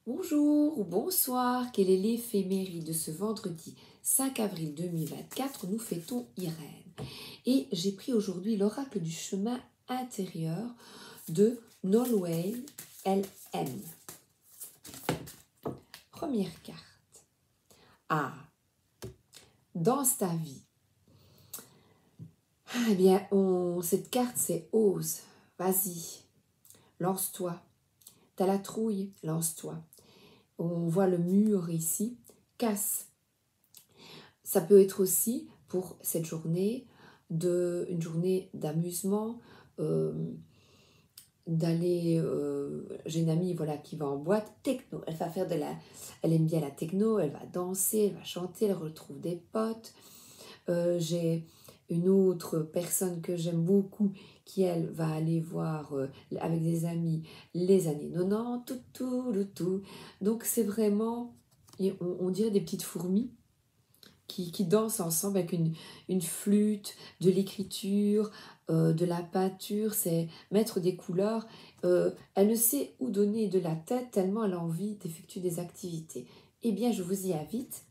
Bonjour ou bonsoir, quelle est l'éphéméride de ce vendredi 5 avril 2024? Nous fêtons Irène. Et j'ai pris aujourd'hui l'oracle du chemin intérieur de Nolwenn LM. Première carte. Ah, dans ta vie. Eh bien, cette carte c'est ose, vas-y, lance-toi. T'as la trouille, lance-toi. On voit le mur ici, casse. Ça peut être aussi pour cette journée, une journée d'amusement, d'aller, j'ai une amie voilà, qui va en boîte, techno, elle aime bien la techno, elle va danser, elle va chanter, elle retrouve des potes. J'ai une autre personne que j'aime beaucoup qui, elle, va aller voir avec des amis les années 90, tout. Donc c'est vraiment, on dirait des petites fourmis qui dansent ensemble avec une flûte, de l'écriture, de la peinture, c'est mettre des couleurs. Elle ne sait où donner de la tête tellement elle a envie d'effectuer des activités. Eh bien, je vous y invite.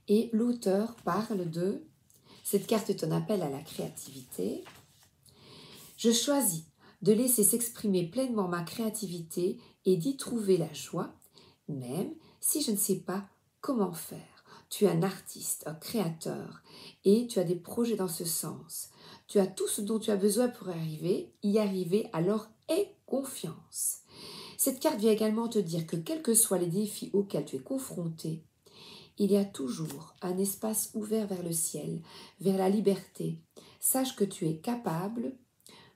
Et l'auteur parle de... Cette carte est un appel à la créativité. Je choisis de laisser s'exprimer pleinement ma créativité et d'y trouver la joie, même si je ne sais pas comment faire. Tu es un artiste, un créateur, et tu as des projets dans ce sens. Tu as tout ce dont tu as besoin pour y arriver, alors aie confiance. Cette carte vient également te dire que quels que soient les défis auxquels tu es confronté, il y a toujours un espace ouvert vers le ciel, vers la liberté. Sache que tu es capable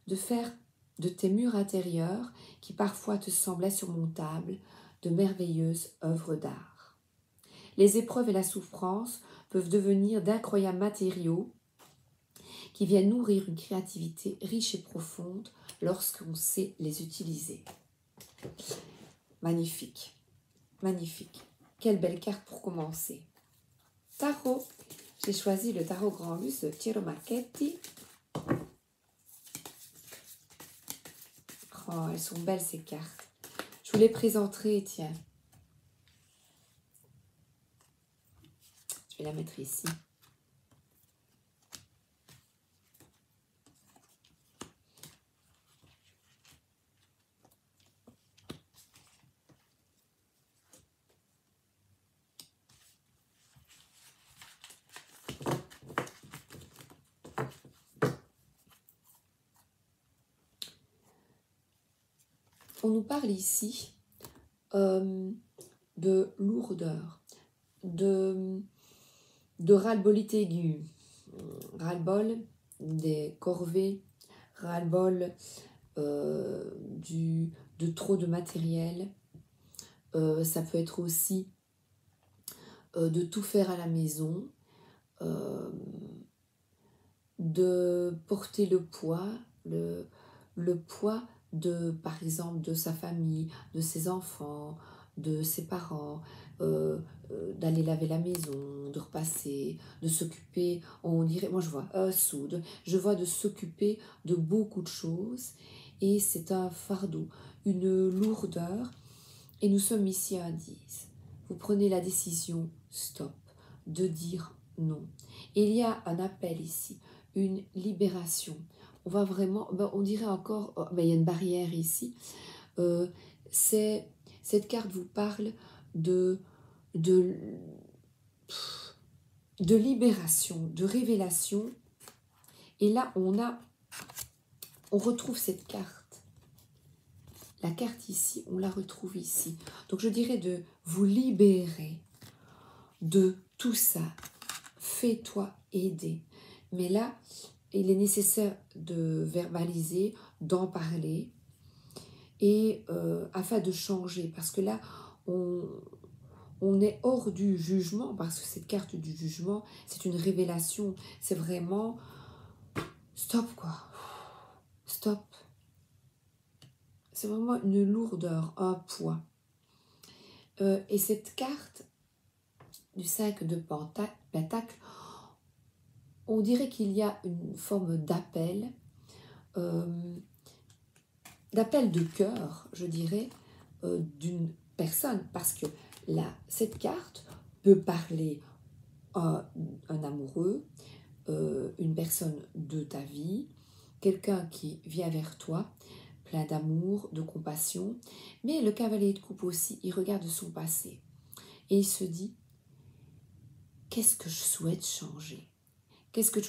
de faire de tes murs intérieurs, qui parfois te semblent insurmontables, de merveilleuses œuvres d'art. Les épreuves et la souffrance peuvent devenir d'incroyables matériaux qui viennent nourrir une créativité riche et profonde lorsqu'on sait les utiliser. Magnifique, magnifique. Quelle belle carte pour commencer. Tarot. J'ai choisi le tarot Grand Luce de Piero Marchetti. Oh, elles sont belles ces cartes. Je vous les présenterai, tiens. Je vais la mettre ici. On nous parle ici de lourdeur, de ras-le-bolité aigu, ras-le-bol des corvées, ras-le-bol de trop de matériel. Ça peut être aussi de tout faire à la maison, de porter le poids, le poids de, par exemple, de sa famille, de ses enfants, de ses parents, d'aller laver la maison, de repasser, de s'occuper, on dirait, moi je vois soude, je vois de s'occuper de beaucoup de choses et c'est un fardeau, une lourdeur et nous sommes ici à 10. Vous prenez la décision, stop, de dire non. Et il y a un appel ici, une libération. On va vraiment, on dirait encore, il y a une barrière ici. Cette carte vous parle de libération, de révélation. Et là, on retrouve cette carte. La carte ici, on la retrouve ici. Donc je dirais de vous libérer de tout ça. Fais-toi aider. Mais là, il est nécessaire de verbaliser, d'en parler, et afin de changer. Parce que là, on est hors du jugement, parce que cette carte du jugement, c'est une révélation. C'est vraiment stop, quoi. Stop. C'est vraiment une lourdeur, un poids. Et cette carte du 5 de Pentacle, on dirait qu'il y a une forme d'appel, d'appel de cœur, je dirais, personne, parce que là, cette carte peut parler à un amoureux, une personne de ta vie, quelqu'un qui vient vers toi, plein d'amour, de compassion. Mais le cavalier de coupe aussi, il regarde son passé et il se dit, qu'est-ce que je souhaite changer?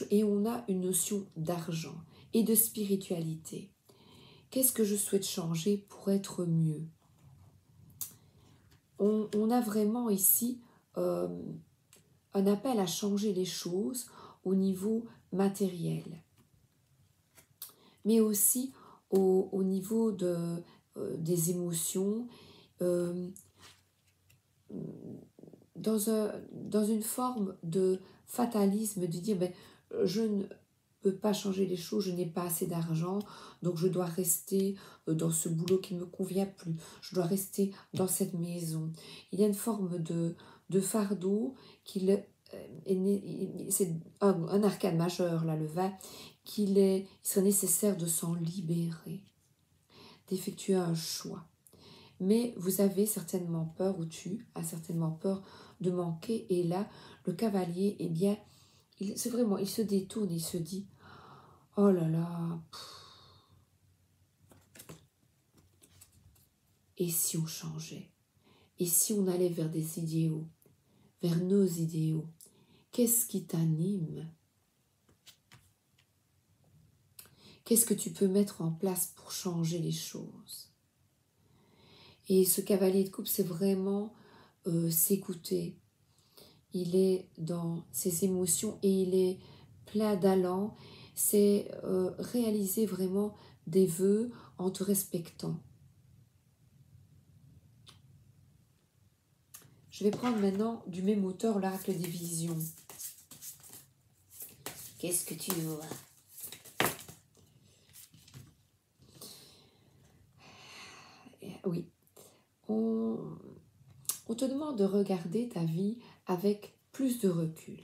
Et on a une notion d'argent et de spiritualité. Qu'est-ce que je souhaite changer pour être mieux? On a vraiment ici un appel à changer les choses au niveau matériel, mais aussi au niveau des émotions, euh, dans une forme de fatalisme, de dire ben, je ne peux pas changer les choses, je n'ai pas assez d'argent, donc je dois rester dans ce boulot qui ne me convient plus, je dois rester dans cette maison. Il y a une forme de fardeau c'est un arcane majeur, là, le 20, il serait nécessaire de s'en libérer, d'effectuer un choix. Mais vous avez certainement peur, ou tu as certainement peur de manquer, et là, le cavalier, eh bien, c'est vraiment, il se détourne, il se dit, oh là là, et si on changeait? Et si on allait vers des idéaux, vers nos idéaux? Qu'est-ce qui t'anime? Qu'est-ce que tu peux mettre en place pour changer les choses? Et ce cavalier de coupe, c'est vraiment s'écouter. Il est dans ses émotions et il est plein d'allant. C'est réaliser vraiment des vœux en te respectant. Je vais prendre maintenant du même auteur l'oracle des visions. Qu'est-ce que tu vois? Oui, on te demande de regarder ta vie avec plus de recul.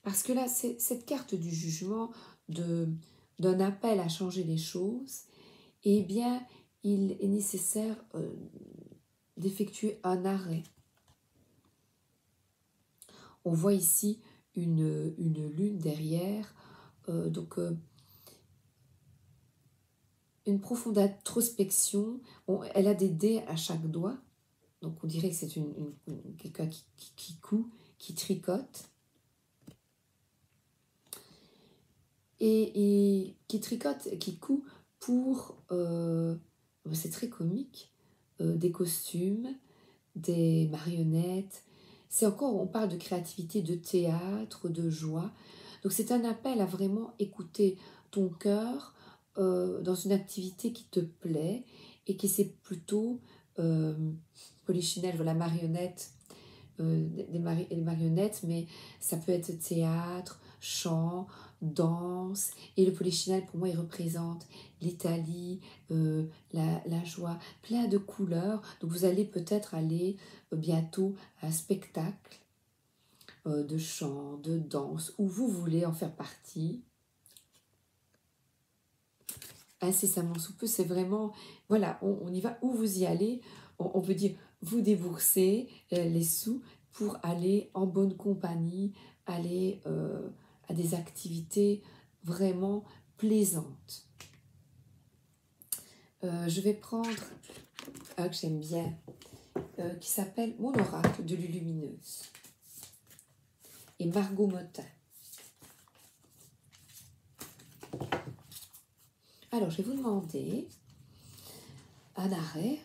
Parce que là, c'est cette carte du jugement, d'un appel à changer les choses, eh bien, il est nécessaire d'effectuer un arrêt. On voit ici une lune derrière, une profonde introspection. Elle a des dés à chaque doigt, donc on dirait que c'est quelqu'un qui coud, qui tricote. Et qui tricote, qui coud pour, c'est très comique, des costumes, des marionnettes. C'est encore, on parle de créativité, de théâtre, de joie. Donc c'est un appel à vraiment écouter ton cœur dans une activité qui te plaît et qui c'est plutôt Polichinelle, voilà, marionnette, des marionnettes, mais ça peut être théâtre, chant, danse. Et le Polichinelle, pour moi, il représente l'Italie, la joie, plein de couleurs. Donc vous allez peut-être aller bientôt à un spectacle de chant, de danse, où vous voulez en faire partie. Incessamment sous peu, c'est vraiment, voilà, on y va, où vous y allez, on peut dire, vous déboursez les sous pour aller en bonne compagnie, aller à des activités vraiment plaisantes. Je vais prendre un que j'aime bien, qui s'appelle Mon oracle de Lulumineuse et Margot Motin. Alors, je vais vous demander un arrêt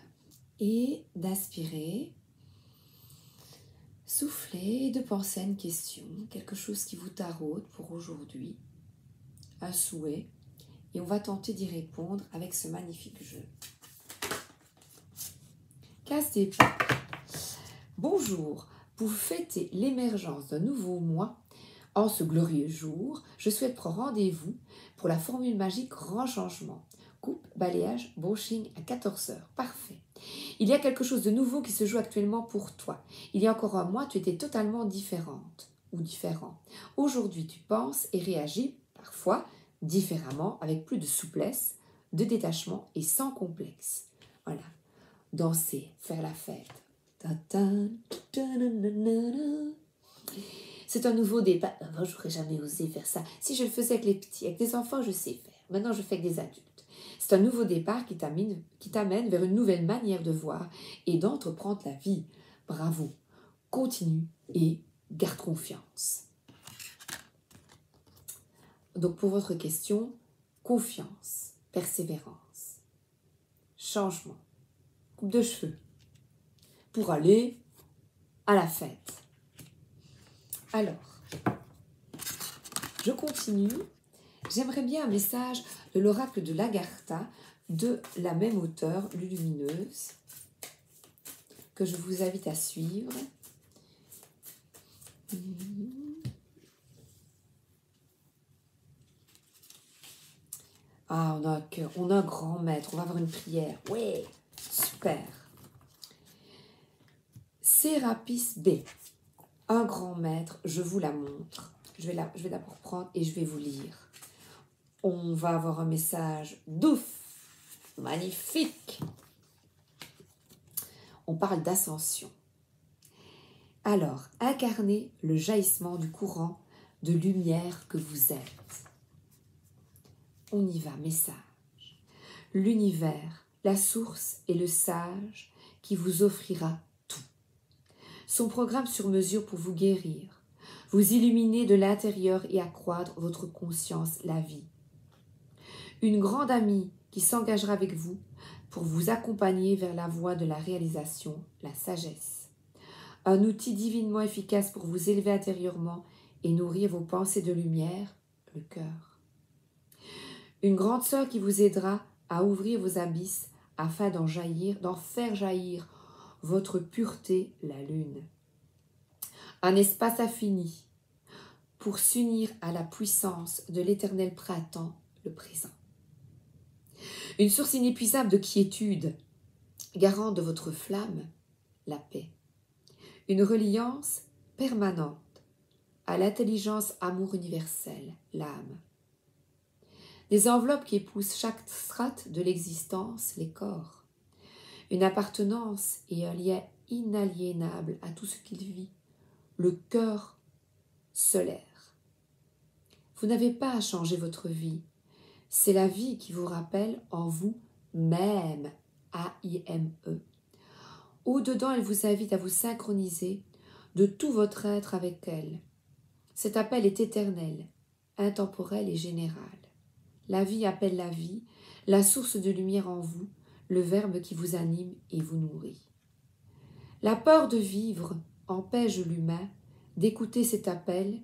et d'aspirer, souffler, de penser à une question, quelque chose qui vous taraude pour aujourd'hui, un souhait, et on va tenter d'y répondre avec ce magnifique jeu. Casse des pieds. Bonjour, pour fêter l'émergence d'un nouveau mois, en ce glorieux jour, je souhaite prendre rendez-vous pour la formule magique Grand Changement. Coupe, balayage, brushing à 14h. Parfait. Il y a quelque chose de nouveau qui se joue actuellement pour toi. Il y a encore un mois, tu étais totalement différente ou différent. Aujourd'hui, tu penses et réagis parfois différemment, avec plus de souplesse, de détachement et sans complexe. Voilà. danser, faire la fête. C'est un nouveau départ. Avant, j'aurais jamais osé faire ça. Si je le faisais avec les petits, avec des enfants, je sais faire. Maintenant, je fais avec des adultes. C'est un nouveau départ qui t'amène vers une nouvelle manière de voir et d'entreprendre la vie. Bravo. Continue et garde confiance. Donc, pour votre question, confiance, persévérance, changement, coupe de cheveux, pour aller à la fête. Alors, je continue. J'aimerais bien un message de l'oracle de l'Agartha de la même auteure, Lulumineuse, que je vous invite à suivre. Ah, on a un grand maître, on va avoir une prière. Ouais, super. Sérapis B, un grand maître, je vous la montre. Je vais d'abord prendre et je vais vous lire. On va avoir un message d'ouf, magnifique. On parle d'ascension. Alors, incarnez le jaillissement du courant de lumière que vous êtes. On y va, message. L'univers, la source et le sage qui vous offrira tout. Son programme sur mesure pour vous guérir, vous illuminer de l'intérieur et accroître votre conscience, la vie. Une grande amie qui s'engagera avec vous pour vous accompagner vers la voie de la réalisation, la sagesse. Un outil divinement efficace pour vous élever intérieurement et nourrir vos pensées de lumière, le cœur. Une grande sœur qui vous aidera à ouvrir vos abysses afin d'en faire jaillir votre pureté, la lune. Un espace infini pour s'unir à la puissance de l'éternel printemps, le présent. Une source inépuisable de quiétude, garante de votre flamme, la paix. Une reliance permanente à l'intelligence amour universelle, l'âme. Des enveloppes qui épousent chaque strate de l'existence, les corps. Une appartenance et un lien inaliénable à tout ce qu'il vit, le cœur solaire. Vous n'avez pas à changer votre vie. C'est la vie qui vous rappelle en vous même, A-I-M-E. Au-dedans, elle vous invite à vous synchroniser de tout votre être avec elle. Cet appel est éternel, intemporel et général. La vie appelle la vie, la source de lumière en vous, le verbe qui vous anime et vous nourrit. La peur de vivre empêche l'humain d'écouter cet appel,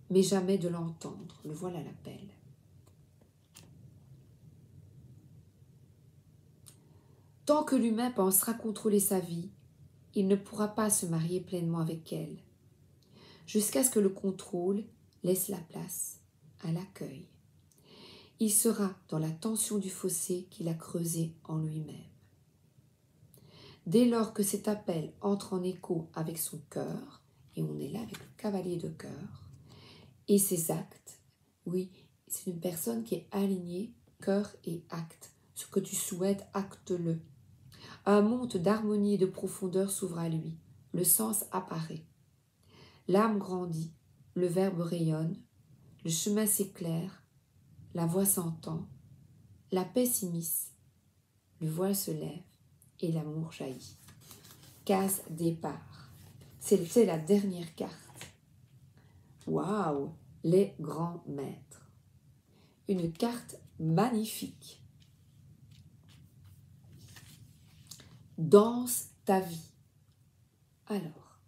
mais jamais de l'entendre. Le voilà l'appel. Tant que l'humain pensera contrôler sa vie, il ne pourra pas se marier pleinement avec elle, jusqu'à ce que le contrôle laisse la place à l'accueil. Il sera dans la tension du fossé qu'il a creusé en lui-même. Dès lors que cet appel entre en écho avec son cœur, et on est là avec le cavalier de cœur, et ses actes, oui, c'est une personne qui est alignée, cœur et acte. Ce que tu souhaites, acte-le. Un monde d'harmonie et de profondeur s'ouvre à lui. Le sens apparaît. L'âme grandit, le verbe rayonne, le chemin s'éclaire, la voix s'entend, la paix s'immisce, le voile se lève et l'amour jaillit. Case départ. C'est la dernière carte. Waouh! Les grands maîtres. Une carte magnifique. Danse ta vie. Alors,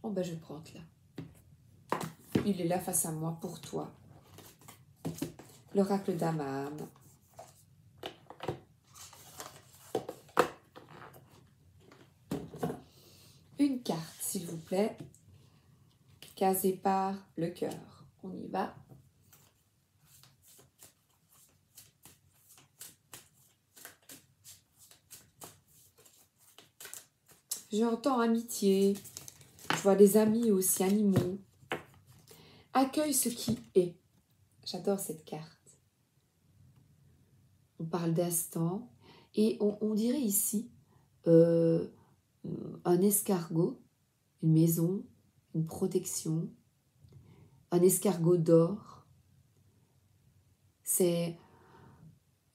oh ben je vais prendre là. Il est là face à moi pour toi. L'oracle d'Amam. Une carte, s'il vous plaît. Casée par le cœur. On y va. J'entends amitié. Je vois des amis aussi animaux. Accueille ce qui est. J'adore cette carte. On parle d'instant. Et on dirait ici un escargot, une maison, une protection, un escargot d'or. C'est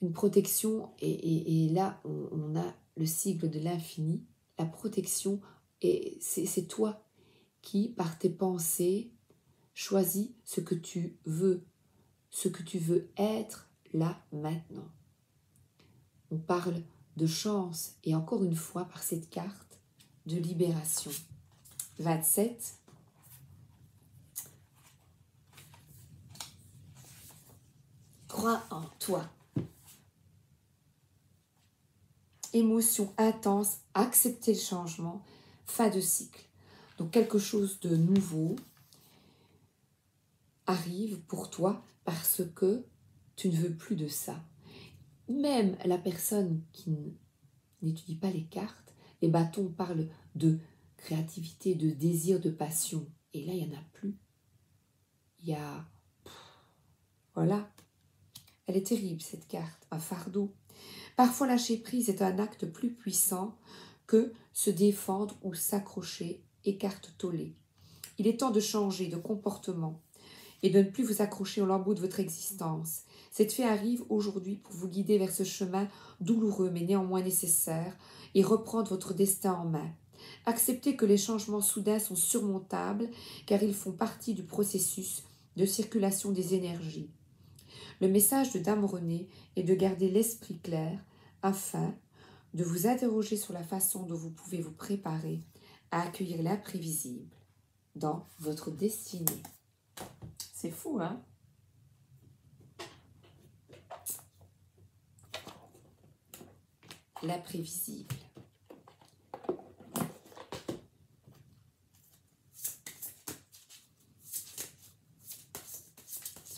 une protection et là on a le sigle de l'infini. La protection, et c'est toi qui, par tes pensées, choisis ce que tu veux être là maintenant. On parle de chance et encore une fois par cette carte de libération. 27. Crois en toi. Émotion intense, accepter le changement, fin de cycle. Donc quelque chose de nouveau arrive pour toi parce que tu ne veux plus de ça. Même la personne qui n'étudie pas les cartes, les bâtons parlent de créativité, de désir, de passion. Et là, il n'y en a plus. Il y a... Voilà. Elle est terrible, cette carte. Un fardeau. Parfois, lâcher prise est un acte plus puissant que se défendre ou s'accrocher, écarte tollée. Il est temps de changer de comportement et de ne plus vous accrocher au lambeau de votre existence. Cette fée arrive aujourd'hui pour vous guider vers ce chemin douloureux mais néanmoins nécessaire et reprendre votre destin en main. Acceptez que les changements soudains sont surmontables car ils font partie du processus de circulation des énergies. Le message de Dame Renée est de garder l'esprit clair afin de vous interroger sur la façon dont vous pouvez vous préparer à accueillir l'imprévisible dans votre destinée. C'est fou, hein? L'imprévisible.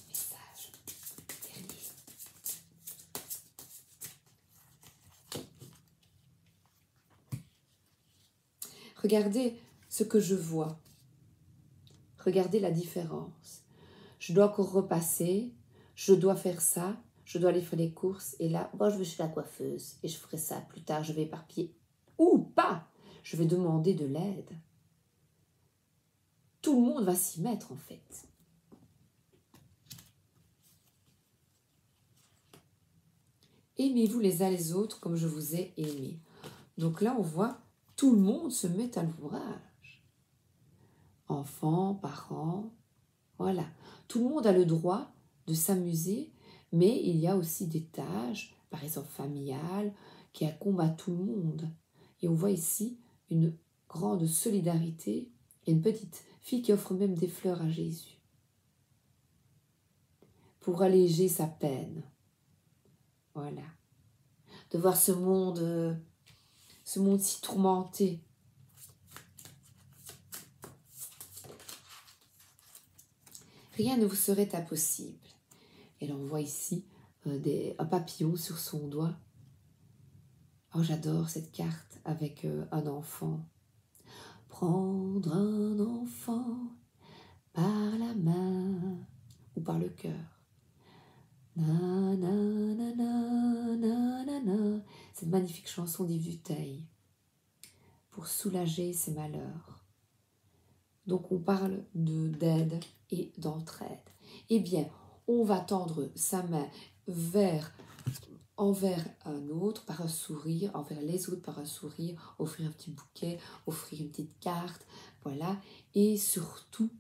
Message dernier. Regardez ce que je vois. Regardez la différence. Je dois encore repasser, je dois faire ça, je dois aller faire les courses, et là, moi je vais chez la coiffeuse, et je ferai ça plus tard, je vais éparpiller. Ou pas, je vais demander de l'aide. Tout le monde va s'y mettre en fait. Aimez-vous les uns les autres comme je vous ai aimé. Donc là, on voit, tout le monde se met à l'ouvrage. Enfants, parents, voilà. Tout le monde a le droit de s'amuser, mais il y a aussi des tâches, par exemple familiales, qui incombent à tout le monde. Et on voit ici une grande solidarité et une petite fille qui offre même des fleurs à Jésus pour alléger sa peine. Voilà. De voir ce monde si tourmenté. Rien ne vous serait impossible. Et là, on voit ici un papillon sur son doigt. Oh, j'adore cette carte avec un enfant. Prendre un enfant par la main ou par le cœur. Na, na, na, na, na, na, na. Cette magnifique chanson d'Yves Duteil pour soulager ses malheurs. Donc on parle d'aide et d'entraide. Eh bien, on va tendre sa main envers un autre par un sourire, envers les autres par un sourire, offrir un petit bouquet, offrir une petite carte, voilà, et surtout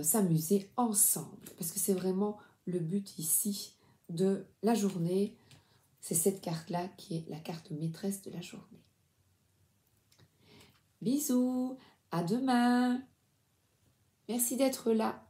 s'amuser ensemble, parce que c'est vraiment le but ici de la journée, c'est cette carte-là qui est la carte maîtresse de la journée. Bisous, à demain. Merci d'être là.